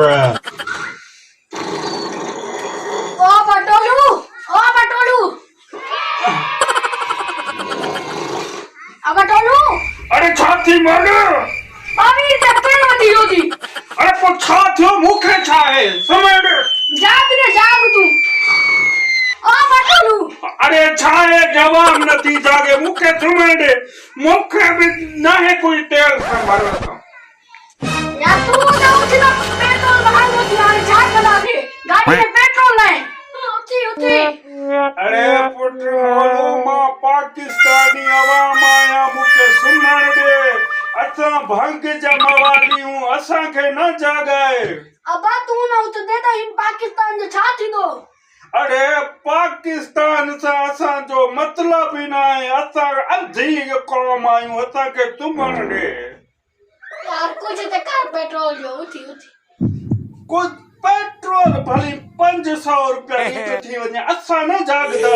Bruh. ओ बटोलू अब बटोलू अरे छाती मारो अभी चक्कर मत दियो जी अरे को छा थियो मुखे छा है समझ जाग तू ओ बटोलू अरे छा है जवाब नथी जागे मुखे समझ मुखे भी ना है कोई तेल संभालो तो या तू ना उठना पेट्रोल भागो तुम्हारे झाग बना दे गाड़ी में पेट्रोल नहीं उठी अरे पुत्र मालूमा पाकिस्तानी अवाम आया मुखे सुमण दे असा भंग जमावाली हूं असा के न जागाए अबा तू ना उठ दे तो इन पाकिस्तान जो छा थी दो अरे पाकिस्तान से असा जो मतलब ही ना है असा अधी कौम आयूं असा के सुमण दे यार कुछ तो कर पेट्रोल जो उठी कुछ पेट्रोल भली 500 रुपया लीटर थी वने असा न जागदा